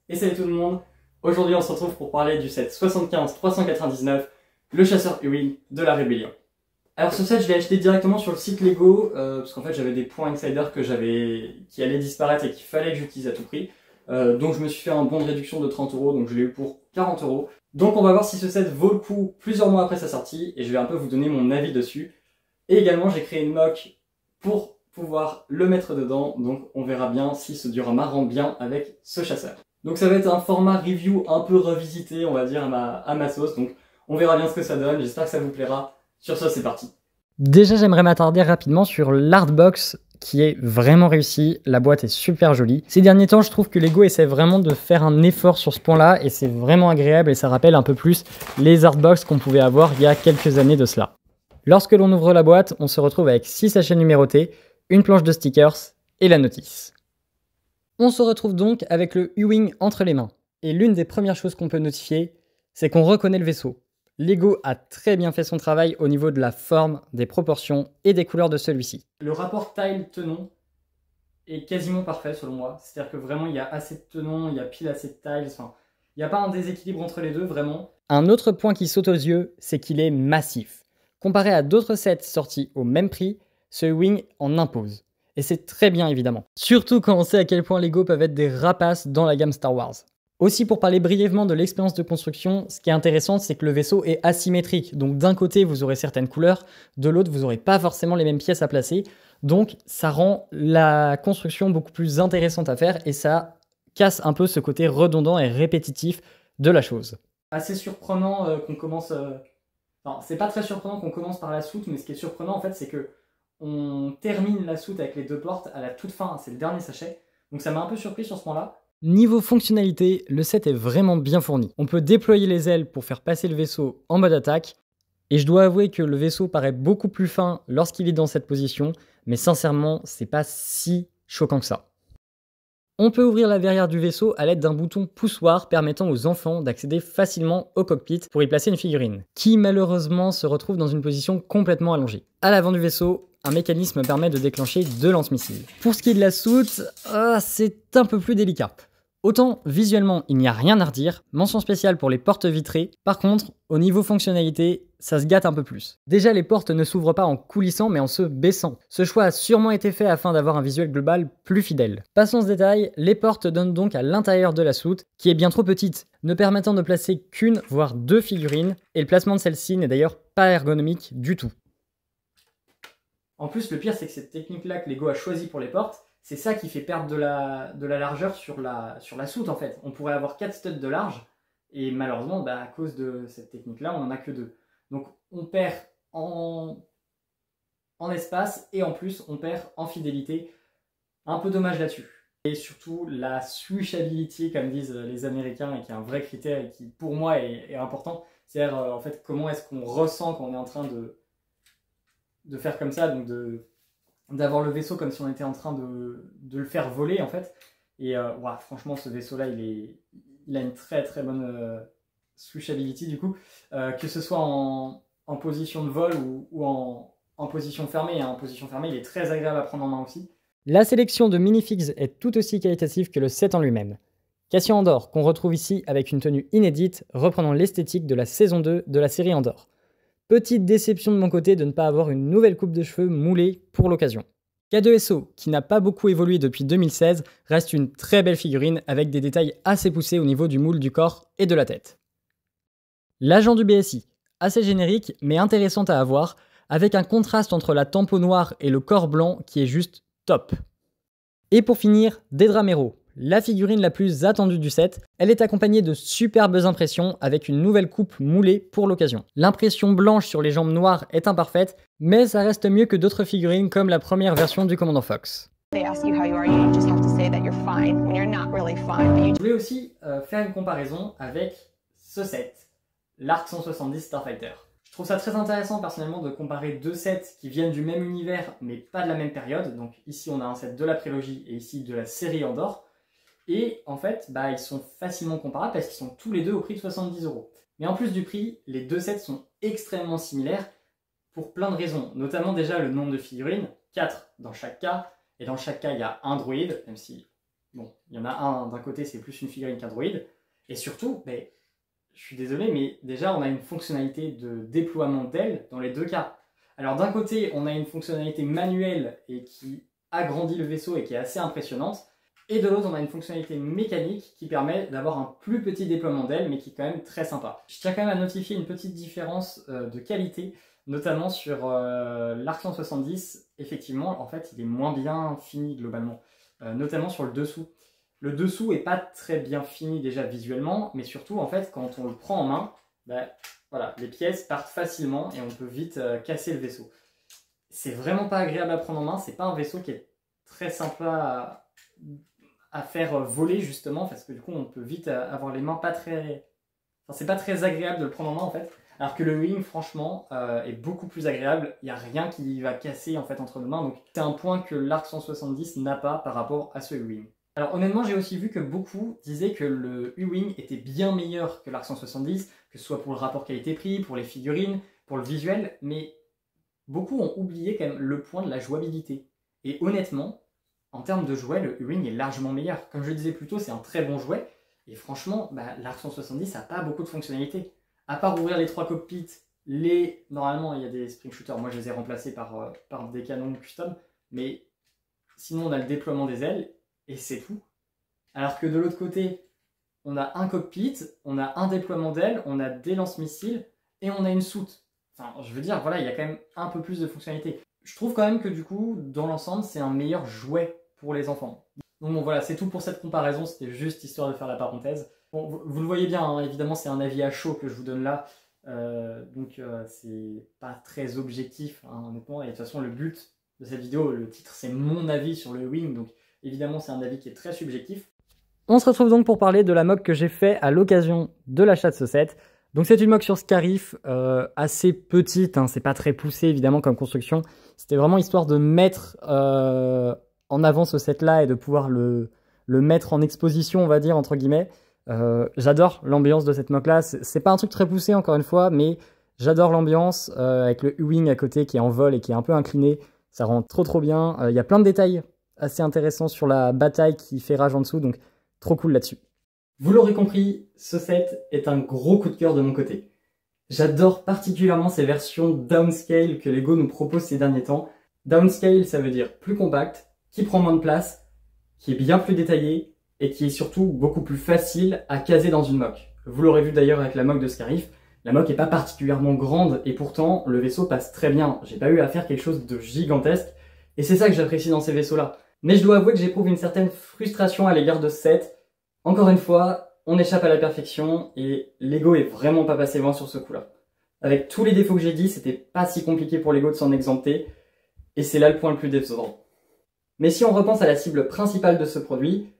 Et salut tout le monde, aujourd'hui on se retrouve pour parler du set 75-399, le chasseur Ewing de la Rébellion. Alors ce set je l'ai acheté directement sur le site Lego, parce qu'en fait j'avais des points insider qui allaient disparaître et qu'il fallait que j'utilise à tout prix. Donc je me suis fait un bon de réduction de 30€, donc je l'ai eu pour 40€. Donc on va voir si ce set vaut le coup plusieurs mois après sa sortie, et je vais un peu vous donner mon avis dessus. Et également j'ai créé une mock pour pouvoir le mettre dedans, donc on verra bien si ce diorama rend bien avec ce chasseur. Donc ça va être un format review un peu revisité, on va dire, à ma sauce, donc on verra bien ce que ça donne, j'espère que ça vous plaira. Sur ça, c'est parti. Déjà, j'aimerais m'attarder rapidement sur l'artbox qui est vraiment réussi, la boîte est super jolie. Ces derniers temps, je trouve que Lego essaie vraiment de faire un effort sur ce point-là et c'est vraiment agréable et ça rappelle un peu plus les artbox qu'on pouvait avoir il y a quelques années de cela. Lorsque l'on ouvre la boîte, on se retrouve avec 6 sachets numérotés, une planche de stickers et la notice. On se retrouve donc avec le Ewing entre les mains. Et l'une des premières choses qu'on peut notifier, c'est qu'on reconnaît le vaisseau. Lego a très bien fait son travail au niveau de la forme, des proportions et des couleurs de celui-ci. Le rapport taille-tenon est quasiment parfait selon moi. C'est-à-dire que vraiment il y a assez de tenon, il y a pile assez de tailles, enfin, il n'y a pas un déséquilibre entre les deux vraiment. Un autre point qui saute aux yeux, c'est qu'il est massif. Comparé à d'autres sets sortis au même prix, ce Ewing en impose. Et c'est très bien évidemment. Surtout quand on sait à quel point Lego peuvent être des rapaces dans la gamme Star Wars. Aussi, pour parler brièvement de l'expérience de construction, ce qui est intéressant, c'est que le vaisseau est asymétrique. Donc d'un côté, vous aurez certaines couleurs, de l'autre, vous n'aurez pas forcément les mêmes pièces à placer. Donc ça rend la construction beaucoup plus intéressante à faire et ça casse un peu ce côté redondant et répétitif de la chose. Assez surprenant qu'on commence... Enfin, c'est pas très surprenant qu'on commence par la soute, mais ce qui est surprenant en fait, c'est que on termine la soute avec les deux portes à la toute fin, c'est le dernier sachet. Donc ça m'a un peu surpris sur ce point-là. Niveau fonctionnalité, le set est vraiment bien fourni. On peut déployer les ailes pour faire passer le vaisseau en mode attaque, et je dois avouer que le vaisseau paraît beaucoup plus fin lorsqu'il est dans cette position, mais sincèrement, c'est pas si choquant que ça. On peut ouvrir la verrière du vaisseau à l'aide d'un bouton poussoir permettant aux enfants d'accéder facilement au cockpit pour y placer une figurine, qui malheureusement se retrouve dans une position complètement allongée. À l'avant du vaisseau, un mécanisme permet de déclencher 2 lance-missiles. Pour ce qui est de la soute, c'est un peu plus délicat. Autant visuellement il n'y a rien à redire, mention spéciale pour les portes vitrées, par contre au niveau fonctionnalité ça se gâte un peu plus. Déjà les portes ne s'ouvrent pas en coulissant mais en se baissant. Ce choix a sûrement été fait afin d'avoir un visuel global plus fidèle. Passons ce détail, les portes donnent donc à l'intérieur de la soute, qui est bien trop petite, ne permettant de placer qu'une voire 2 figurines, et le placement de celle-ci n'est d'ailleurs pas ergonomique du tout. En plus le pire c'est que cette technique là que Lego a choisi pour les portes, c'est ça qui fait perdre de la largeur sur la soute en fait. On pourrait avoir 4 studs de large, et malheureusement, à cause de cette technique-là, on n'en a que 2. Donc on perd en espace, et en plus on perd en fidélité. Un peu dommage là-dessus. Et surtout la swishability, comme disent les Américains, et qui est un vrai critère et qui pour moi est important. C'est-à-dire en fait comment est-ce qu'on ressent quand on est en train de faire comme ça, donc d'avoir le vaisseau comme si on était en train de le faire voler en fait. Et franchement ce vaisseau là il a une très très bonne swishability du coup, que ce soit en position de vol ou en position fermée. En position fermée il est très agréable à prendre en main aussi. La sélection de minifigs est tout aussi qualitative que le set en lui-même. Cassien Andor qu'on retrouve ici avec une tenue inédite reprenant l'esthétique de la saison 2 de la série Andor. Petite déception de mon côté de ne pas avoir une nouvelle coupe de cheveux moulée pour l'occasion. K2SO, qui n'a pas beaucoup évolué depuis 2016, reste une très belle figurine avec des détails assez poussés au niveau du moule du corps et de la tête. L'agent du BSI, assez générique mais intéressante à avoir, avec un contraste entre la tempo noire et le corps blanc qui est juste top. Et pour finir, Dedramero, la figurine la plus attendue du set. Elle est accompagnée de superbes impressions avec une nouvelle coupe moulée pour l'occasion. L'impression blanche sur les jambes noires est imparfaite, mais ça reste mieux que d'autres figurines comme la première version du Commandant Fox. Je voulais aussi faire une comparaison avec ce set, l'Arc 170 Starfighter. Je trouve ça très intéressant personnellement de comparer deux sets qui viennent du même univers mais pas de la même période. Donc ici on a un set de la prélogie et ici de la série Andor. Et en fait ils sont facilement comparables parce qu'ils sont tous les deux au prix de 70 €. Mais en plus du prix, les deux sets sont extrêmement similaires pour plein de raisons. Notamment déjà le nombre de figurines, 4 dans chaque cas. Et dans chaque cas il y a un droïde, même si Bon, il y en a un d'un côté, c'est plus une figurine qu'un droïde. Et surtout, je suis désolé, mais déjà, on a une fonctionnalité de déploiement d'ailes dans les deux cas. Alors d'un côté, on a une fonctionnalité manuelle et qui agrandit le vaisseau et qui est assez impressionnante. Et de l'autre, on a une fonctionnalité mécanique qui permet d'avoir un plus petit déploiement d'ailes, mais qui est quand même très sympa. Je tiens quand même à notifier une petite différence de qualité, notamment sur l'Arc 170. Effectivement, en fait, il est moins bien fini globalement, notamment sur le dessous. Le dessous est pas très bien fini déjà visuellement, mais surtout, en fait, quand on le prend en main, voilà, les pièces partent facilement et on peut vite casser le vaisseau. C'est vraiment pas agréable à prendre en main, c'est pas un vaisseau qui est très sympa à faire voler justement, parce que du coup on peut vite avoir les mains pas très... Enfin, c'est pas très agréable de le prendre en main en fait, alors que le wing franchement est beaucoup plus agréable, il n'y a rien qui va casser en fait entre nos mains, donc c'est un point que l'Arc 170 n'a pas par rapport à ce U-Wing. Alors honnêtement, j'ai aussi vu que beaucoup disaient que le U-Wing était bien meilleur que l'Arc 170, que ce soit pour le rapport qualité-prix, pour les figurines, pour le visuel, mais beaucoup ont oublié quand même le point de la jouabilité. Et honnêtement, en termes de jouet, le U-Wing est largement meilleur. Comme je le disais plus tôt, c'est un très bon jouet, et franchement, l'Arc 170 n'a pas beaucoup de fonctionnalités. À part ouvrir les 3 cockpits, normalement il y a des spring shooters, moi je les ai remplacés par des canons custom, mais sinon on a le déploiement des ailes, et c'est tout. Alors que de l'autre côté, on a un cockpit, on a un déploiement d'ailes, on a des lance-missiles, et on a une soute. Enfin, je veux dire, voilà, il y a quand même un peu plus de fonctionnalités. Je trouve quand même que du coup, dans l'ensemble, c'est un meilleur jouet pour les enfants. Donc bon, voilà, c'est tout pour cette comparaison, c'était juste histoire de faire la parenthèse. Bon, vous le voyez bien, hein, évidemment, c'est un avis à chaud que je vous donne là, c'est pas très objectif, hein, honnêtement, et de toute façon, le but de cette vidéo, le titre, c'est mon avis sur le Wing, donc évidemment, c'est un avis qui est très subjectif. On se retrouve donc pour parler de la mock que j'ai fait à l'occasion de l'achat de ce set. Donc c'est une mock sur Scarif, assez petite, hein, c'est pas très poussé évidemment comme construction. C'était vraiment histoire de mettre en avant ce set-là et de pouvoir le mettre en exposition, on va dire, entre guillemets. J'adore l'ambiance de cette mock-là. C'est pas un truc très poussé, encore une fois, mais j'adore l'ambiance avec le U-Wing à côté qui est en vol et qui est un peu incliné. Ça rend trop bien. Il y a plein de détails assez intéressants sur la bataille qui fait rage en dessous, donc trop cool là-dessus. Vous l'aurez compris, ce set est un gros coup de cœur de mon côté. J'adore particulièrement ces versions downscale que Lego nous propose ces derniers temps. Downscale, ça veut dire plus compact, qui prend moins de place, qui est bien plus détaillé et qui est surtout beaucoup plus facile à caser dans une mock. Vous l'aurez vu d'ailleurs avec la mock de Scarif, la mock est pas particulièrement grande et pourtant le vaisseau passe très bien. J'ai pas eu à faire quelque chose de gigantesque et c'est ça que j'apprécie dans ces vaisseaux-là. Mais je dois avouer que j'éprouve une certaine frustration à l'égard de ce set. Encore une fois, on échappe à la perfection et Lego est vraiment pas passé loin sur ce coup-là. Avec tous les défauts que j'ai dit, c'était pas si compliqué pour Lego de s'en exempter et c'est là le point le plus décevant. Mais si on repense à la cible principale de ce produit,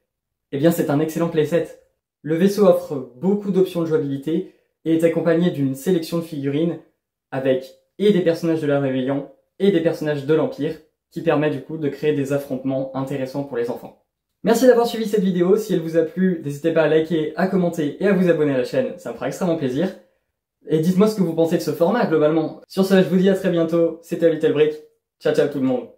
eh bien c'est un excellent playset. Le vaisseau offre beaucoup d'options de jouabilité et est accompagné d'une sélection de figurines avec et des personnages de la Rébellion et des personnages de l'Empire qui permet du coup de créer des affrontements intéressants pour les enfants. Merci d'avoir suivi cette vidéo, si elle vous a plu, n'hésitez pas à liker, à commenter et à vous abonner à la chaîne, ça me fera extrêmement plaisir. Et dites-moi ce que vous pensez de ce format globalement. Sur ce, je vous dis à très bientôt, c'était Little Brick, ciao ciao tout le monde.